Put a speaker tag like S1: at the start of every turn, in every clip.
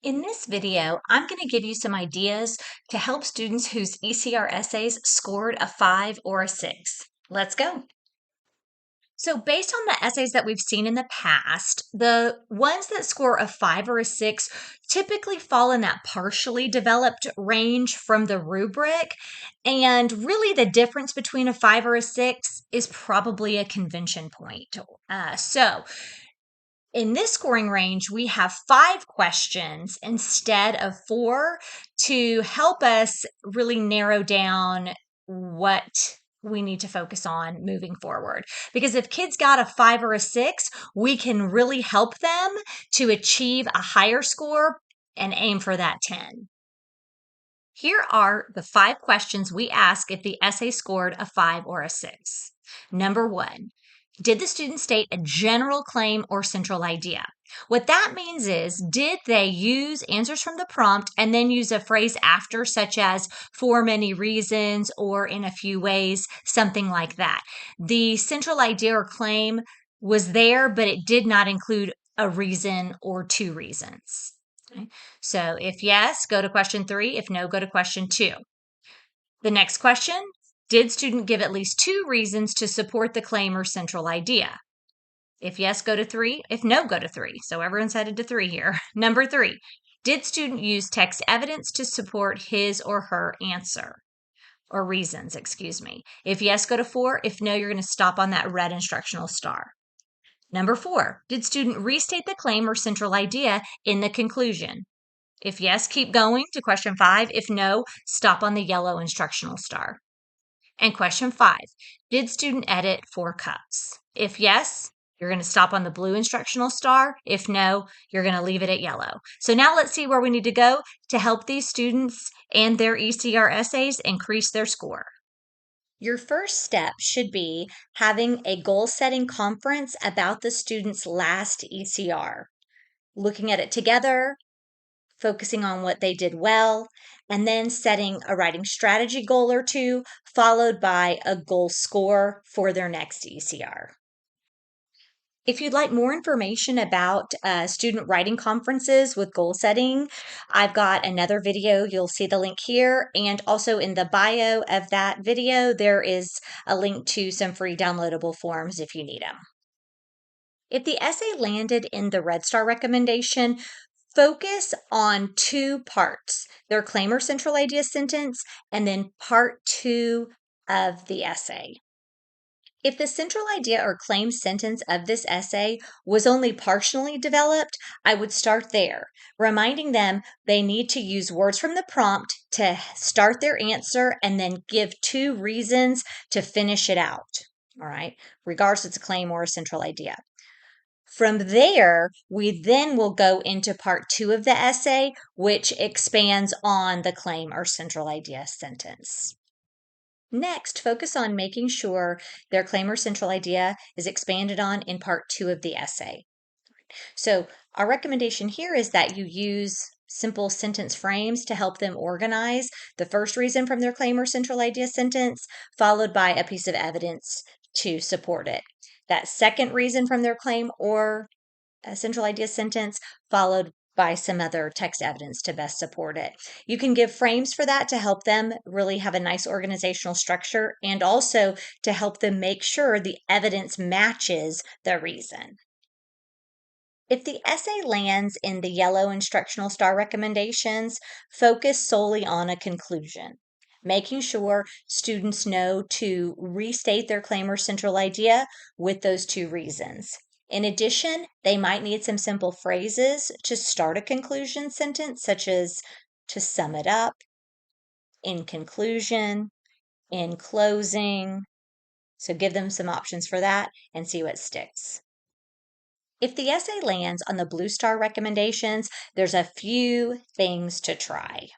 S1: In this video, I'm going to give you some ideas to help students whose ECR essays scored a 5 or a 6. Let's go. So based on the essays that we've seen in the past, the ones that score a 5 or a 6 typically fall in that partially developed range from the rubric. And really the difference between a 5 or a 6 is probably a convention point. So in this scoring range, we have 5 questions instead of 4 to help us really narrow down what we need to focus on moving forward. Because if kids got a 5 or a 6, we can really help them to achieve a higher score and aim for that 10. Here are the 5 questions we ask if the essay scored a 5 or a 6. Number 1, did the student state a general claim or central idea? What that means is, did they use answers from the prompt and then use a phrase after, such as for many reasons or in a few ways, something like that? The central idea or claim was there, but it did not include a reason or 2 reasons. Okay. So if yes, go to question 3. If no, go to question 2. The next question, did student give at least 2 reasons to support the claim or central idea? If yes, go to 3. If no, go to 3. So everyone's headed to 3 here. Number 3, did student use text evidence to support his or her answer? Or reasons, excuse me. If yes, go to 4. If no, you're going to stop on that red instructional star. Number 4, did student restate the claim or central idea in the conclusion? If yes, keep going to question 5. If no, stop on the yellow instructional star. And question 5, did student edit 4 cups? If yes, you're going to stop on the blue instructional star. If no, you're going to leave it at yellow. So now let's see where we need to go to help these students and their ECR essays increase their score. Your first step should be having a goal-setting conference about the student's last ECR. Looking at it together, focusing on what they did well, and then setting a writing strategy goal or 2, followed by a goal score for their next ECR. If you'd like more information about student writing conferences with goal setting, I've got another video. You'll see the link here. And also in the bio of that video, there is a link to some free downloadable forms if you need them. If the essay landed in the Red Star recommendation, focus on 2 parts, their claim or central idea sentence, and then part 2 of the essay. If the central idea or claim sentence of this essay was only partially developed, I would start there, reminding them they need to use words from the prompt to start their answer and then give 2 reasons to finish it out. All right, regardless if it's a claim or a central idea. From there, we then will go into part 2 of the essay, which expands on the claim or central idea sentence. Next, focus on making sure their claim or central idea is expanded on in part 2 of the essay. So our recommendation here is that you use simple sentence frames to help them organize the first reason from their claim or central idea sentence, followed by a piece of evidence to support it. That second reason from their claim or a central idea sentence, followed by some other text evidence to best support it. You can give frames for that to help them really have a nice organizational structure and also to help them make sure the evidence matches the reason. If the essay lands in the yellow instructional star recommendations, focus solely on a conclusion, making sure students know to restate their claim or central idea with those 2 reasons. In addition, they might need some simple phrases to start a conclusion sentence, such as to sum it up, in conclusion, in closing. So give them some options for that and see what sticks. If the essay lands on the blue star recommendations, there's a few things to try.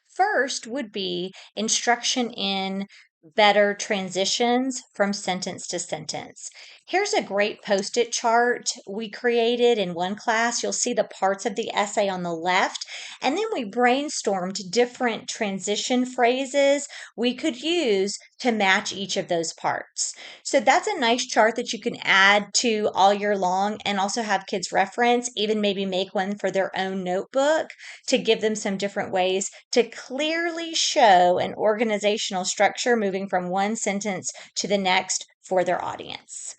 S1: First would be instruction in better transitions from sentence to sentence. Here's a great post-it chart we created in one class. You'll see the parts of the essay on the left, and then we brainstormed different transition phrases we could use to match each of those parts. So that's a nice chart that you can add to all year long and also have kids reference, even maybe make one for their own notebook to give them some different ways to clearly show an organizational structure moving from one sentence to the next for their audience.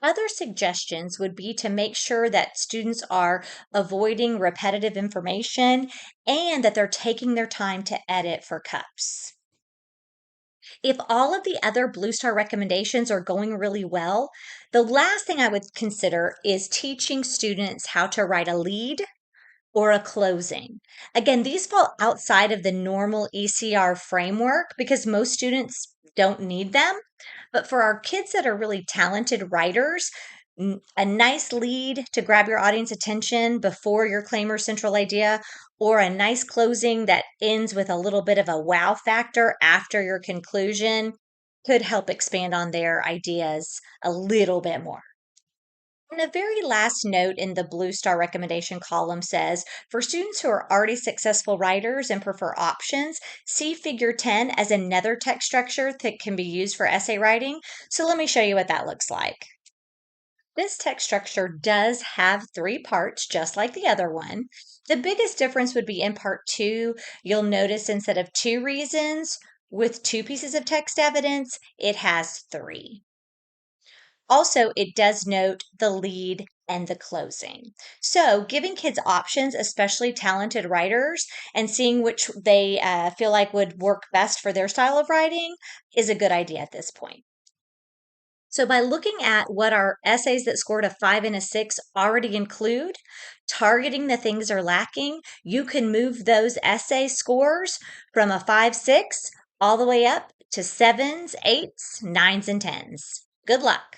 S1: Other suggestions would be to make sure that students are avoiding repetitive information and that they're taking their time to edit for cups. If all of the other Blue Star recommendations are going really well, the last thing I would consider is teaching students how to write a lead or a closing. Again, these fall outside of the normal ECR framework because most students don't need them. But for our kids that are really talented writers, a nice lead to grab your audience attention before your claim or central idea, or a nice closing that ends with a little bit of a wow factor after your conclusion could help expand on their ideas a little bit more. And the very last note in the Blue Star recommendation column says, for students who are already successful writers and prefer options, see Figure 10 as another text structure that can be used for essay writing. So let me show you what that looks like. This text structure does have 3 parts, just like the other one. The biggest difference would be in part 2. You'll notice instead of 2 reasons with 2 pieces of text evidence, it has 3. Also, it does note the lead and the closing. So, giving kids options, especially talented writers, and seeing which they feel like would work best for their style of writing is a good idea at this point. So, by looking at what our essays that scored a 5 and a 6 already include, targeting the things are lacking, you can move those essay scores from a 5, 6 all the way up to 7s, 8s, 9s, and 10s. Good luck.